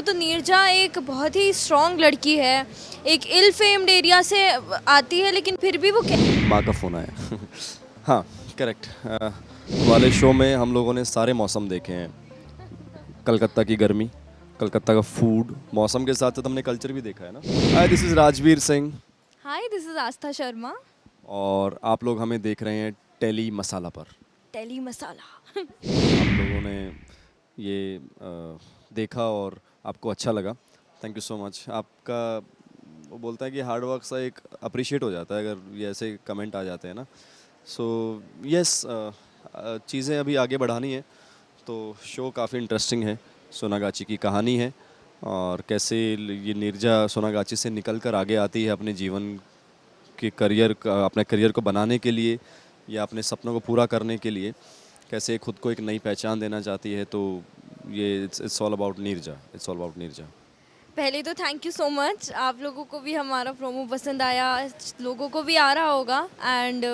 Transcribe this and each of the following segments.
तो नीरजा एक बहुत ही स्ट्रॉन्ग लड़की है। एक इल फेम्ड एरिया से आती है, लेकिन फिर भी वो माँ का फ़ोन आया। हाँ, करेक्ट। वाले शो में हम लोगों ने सारे मौसम देखे हैं। कलकत्ता की गर्मी, कलकत्ता का फूड, मौसम के साथ साथ हमने कल्चर भी देखा है ना। Hi, this is Rajveer Singh hi, this is Aastha Sharma. और आप लोग हमें देख रहे हैं टेली मसाला पर। टेली मसाला। आप लोगों ने ये देखा और आपको अच्छा लगा, थैंक यू सो मच। आपका वो बोलता है कि हार्ड वर्क सा एक अप्रिशिएट हो जाता है अगर ये ऐसे कमेंट आ जाते हैं ना। सो यस, चीज़ें अभी आगे बढ़ानी है तो शो काफ़ी इंटरेस्टिंग है। सोनागाची की कहानी है और कैसे ये नीरजा सोनागाची से निकल कर आगे आती है अपने जीवन के करियर का, अपने करियर को बनाने के लिए या अपने सपनों को पूरा करने के लिए कैसे खुद को एक नई पहचान देना चाहती है। तो ये it's all about Neerja, it's all about Neerja. पहले तो थैंक यू सो मच। आप लोगों को भी हमारा प्रोमो पसंद आया, लोगों को भी आ रहा होगा। एंड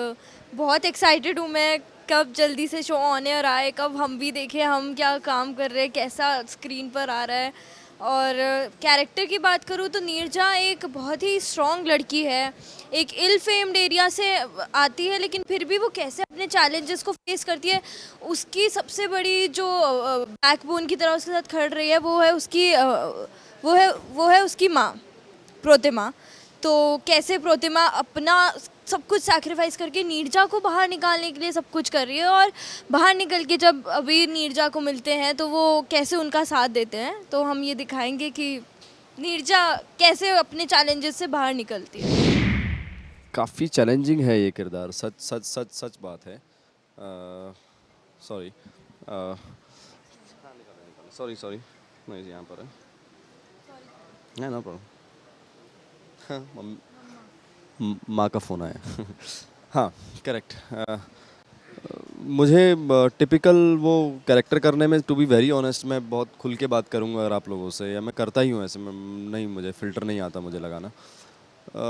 बहुत एक्साइटेड हूँ मैं, कब जल्दी से शो ऑन एयर आए, कब हम भी देखें हम क्या काम कर रहे हैं, कैसा स्क्रीन पर आ रहा है। और कैरेक्टर की बात करूँ तो नीरजा एक बहुत ही स्ट्रॉन्ग लड़की है। एक इल फेम्ड एरिया से आती है, लेकिन फिर भी वो कैसे अपने चैलेंजेस को फेस करती है। उसकी सबसे बड़ी जो बैकबोन की तरह उसके साथ खड़ रही है, वो है उसकी वो है उसकी माँ, प्रोतिमा। तो कैसे प्रोतिमा अपना सब कुछ सैक्रिफाइस करके नीरजा को बाहर निकालने के लिए सब कुछ कर रही है, और बाहर निकल के जब अभी नीरजा को मिलते हैं तो वो कैसे उनका साथ देते हैं। तो हम ये दिखाएंगे कि नीरजा कैसे अपने चैलेंजेस से बाहर निकलती है। काफ़ी चैलेंजिंग है ये किरदार, सच सच सच सच बात है। सॉरी, सॉरी सॉरी, नहीं यहाँ पर है ना प्रॉब्लम। माँ का फ़ोन आया। हाँ, करेक्ट। मुझे टिपिकल वो कैरेक्टर करने में, टू बी वेरी ऑनेस्ट, मैं बहुत खुल के बात करूँगा अगर आप लोगों से, या मैं करता ही हूँ ऐसे। मैं नहीं, मुझे फ़िल्टर नहीं आता मुझे लगाना।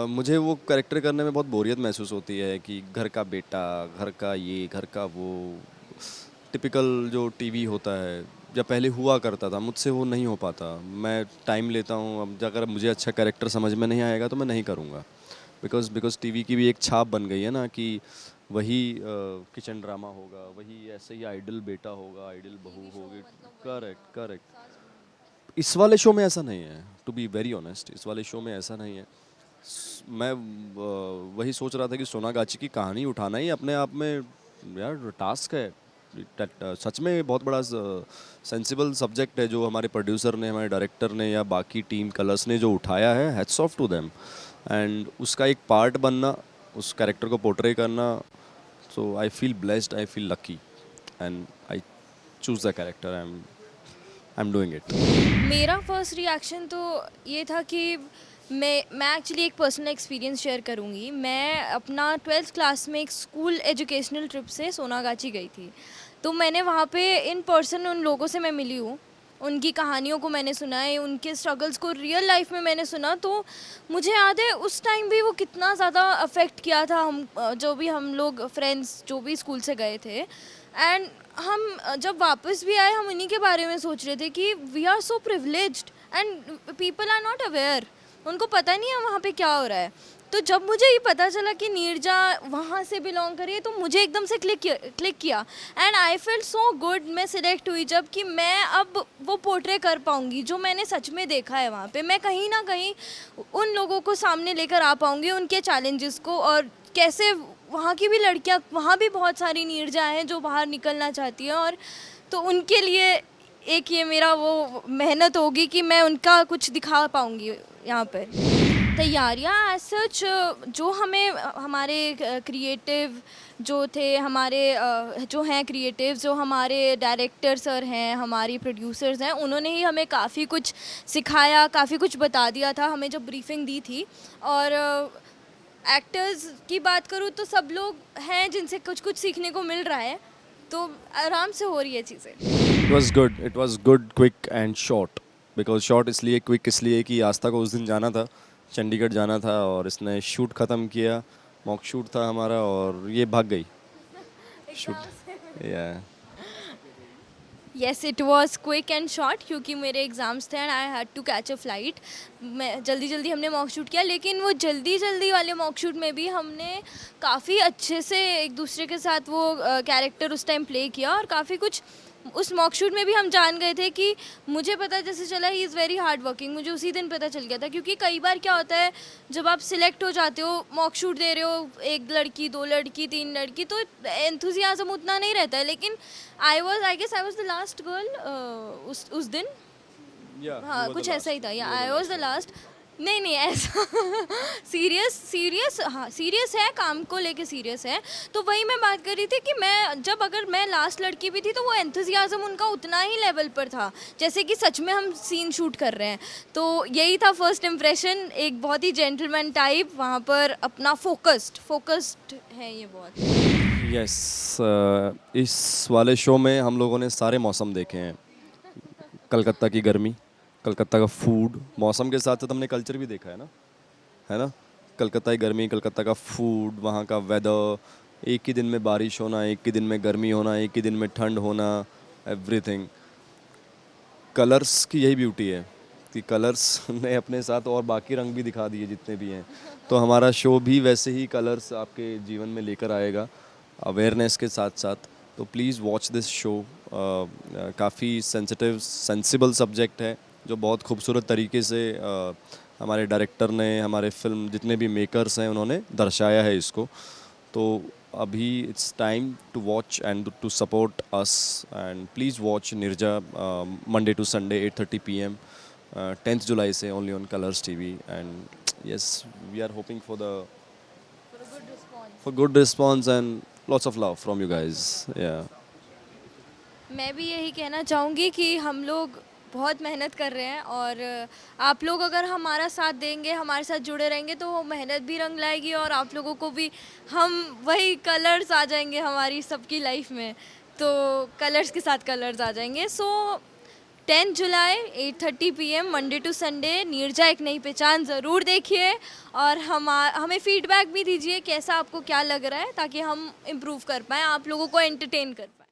मुझे वो कैरेक्टर करने में बहुत बोरियत महसूस होती है कि घर का बेटा, घर का ये, घर का वो, टिपिकल जो टीवी होता है या पहले हुआ करता था, मुझसे वो नहीं हो पाता। मैं टाइम लेता हूँ, अब अगर मुझे अच्छा कैरेक्टर समझ में नहीं आएगा तो मैं नहीं करूँगा। बिकॉज टीवी की भी एक छाप बन गई है ना कि वही किचन ड्रामा होगा, वही ऐसे ही आइडल बेटा होगा, आइडल बहू होगी। Correct correct. इस वाले शो में ऐसा नहीं है, टू बी वेरी ऑनेस्ट, इस वाले शो में ऐसा नहीं है। मैं वही सोच रहा था कि सोनागाची की कहानी उठाना ही अपने आप में यार टास्क है। सच में बहुत बड़ा सेंसिबल सब्जेक्ट है जो हमारे प्रोड्यूसर ने, हमारे डायरेक्टर ने या बाकी टीम कलर्स ने जो उठाया है, hats off to them. And उसका एक पार्ट बनना, उस कैरेक्टर को पोर्ट्रे करना, so I feel blessed, I feel lucky and I choose the character. I am doing it. मेरा फर्स्ट रिएक्शन तो ये था कि मैं एक्चुअली एक पर्सनल एक्सपीरियंस शेयर करूँगी। मैं अपना 12th क्लास में एक स्कूल एजुकेशनल ट्रिप से सोनागाची गई थी। तो मैंने वहाँ पे इन पर्सन उन लोगों से मैं मिली हूँ, उनकी कहानियों को मैंने सुना है, उनके स्ट्रगल्स को रियल लाइफ में मैंने सुना। तो मुझे याद है उस टाइम भी वो कितना ज़्यादा अफेक्ट किया था हम जो भी हम लोग फ्रेंड्स जो भी स्कूल से गए थे। एंड हम जब वापस भी आए, हम उन्हीं के बारे में सोच रहे थे कि we are so privileged and people are not aware. उनको पता नहीं है वहाँ पे क्या हो रहा है। तो जब मुझे ये पता चला कि नीरजा वहाँ से बिलोंग करी है, तो मुझे एकदम से क्लिक किया and I felt so good. मैं सिलेक्ट हुई जब कि मैं अब वो पोर्ट्रे कर पाऊँगी जो मैंने सच में देखा है वहाँ पे। मैं कहीं ना कहीं उन लोगों को सामने लेकर आ पाऊँगी, उनके चैलेंजेस को, और कैसे वहाँ की भी लड़कियाँ, वहाँ भी बहुत सारी नीरजा हैं जो बाहर निकलना चाहती हैं। और तो उनके लिए एक ये मेरा वो मेहनत होगी कि मैं उनका कुछ दिखा पाऊँगी यहाँ पर। तैयारियाँ एज सच जो हमें हमारे क्रिएटिव जो थे, हमारे जो हैं क्रिएटिव, जो हमारे डायरेक्टर सर हैं, हमारी प्रोड्यूसर्स हैं, उन्होंने ही हमें काफ़ी कुछ सिखाया, काफ़ी कुछ बता दिया था हमें जब ब्रीफिंग दी थी। और एक्टर्स की बात करूँ तो सब लोग हैं जिनसे कुछ कुछ सीखने को मिल रहा है, तो आराम से हो रही है चीज़ें। It was good, quick and short. Because short इसलिए, क्विक इसलिए कि आस्था को उस दिन जाना था, चंडीगढ़ जाना था और इसने शूट ख़त्म किया, मॉक शूट था हमारा, और ये भाग गई शूट। या yes it was quick and short क्योंकि मेरे एग्ज़ाम्स थे and I had to catch a flight. मैं जल्दी जल्दी हमने मॉक शूट किया, लेकिन वो जल्दी जल्दी वाले मॉक शूट में भी हमने काफ़ी अच्छे से एक दूसरे के साथ वो कैरेक्टर उस टाइम प्ले किया, और काफ़ी कुछ उस मॉक शूट में भी हम जान गए थे कि मुझे पता जैसे चला he is very hard working, मुझे उसी दिन पता चल गया था। क्योंकि कई बार क्या होता है, जब आप सिलेक्ट हो जाते हो, मॉक शूट दे रहे हो, एक लड़की, दो लड़की, तीन लड़की, तो एंथुजियाज्म उतना नहीं रहता है। लेकिन I guess I was the last girl उस दिन। हाँ, कुछ ऐसा ही था, या आई वाज द लास्ट। नहीं नहीं ऐसा सीरियस हाँ, सीरियस है, काम को लेके सीरियस है। तो वही मैं बात कर रही थी कि अगर मैं लास्ट लड़की भी थी तो वो एंथुजियाज्म उनका उतना ही लेवल पर था जैसे कि सच में हम सीन शूट कर रहे हैं। तो यही था फर्स्ट इम्प्रेशन, एक बहुत ही जेंटलमैन टाइप, वहाँ पर अपना फोकस्ड है ये बहुत। यस, इस वाले शो में हम लोगों ने सारे मौसम देखे हैं। कलकत्ता की गर्मी, कलकत्ता का फूड, मौसम के साथ साथ हमने कल्चर भी देखा है ना। कलकत्ता की गर्मी, कलकत्ता का फूड, वहाँ का वेदर, एक ही दिन में बारिश होना, एक ही दिन में गर्मी होना, एक ही दिन में ठंड होना, एवरीथिंग। कलर्स की यही ब्यूटी है कि कलर्स ने अपने साथ और बाकी रंग भी दिखा दिए जितने भी हैं। तो हमारा शो भी वैसे ही कलर्स आपके जीवन में लेकर आएगा, अवेयरनेस के साथ साथ। तो प्लीज़ वॉच दिस शो। काफ़ी सेंसिबल सब्जेक्ट है जो बहुत खूबसूरत तरीके से हमारे डायरेक्टर ने, हमारे फिल्म जितने भी मेकर्स हैं उन्होंने दर्शाया है इसको। तो अभी it's time to watch and to support us, and please watch Neerja Monday to Sunday 8:30 PM 10th जुलाई से only on Colors TV। And yes, we are hoping for good response and lots of love from you guys. Yeah. मैं भी यही कहना चाहूँगी कि हम लोग बहुत मेहनत कर रहे हैं, और आप लोग अगर हमारा साथ देंगे, हमारे साथ जुड़े रहेंगे, तो वो मेहनत भी रंग लाएगी और आप लोगों को भी हम वही कलर्स आ जाएंगे हमारी सबकी लाइफ में। तो कलर्स के साथ कलर्स आ जाएंगे। सो 10 जुलाई 8:30 PM Monday to Sunday Neerja एक नई पहचान ज़रूर देखिए, और हमें फीडबैक भी दीजिए कैसा आपको क्या लग रहा है, ताकि हम इम्प्रूव कर पाएँ, आप लोगों को एंटरटेन कर पाएँ।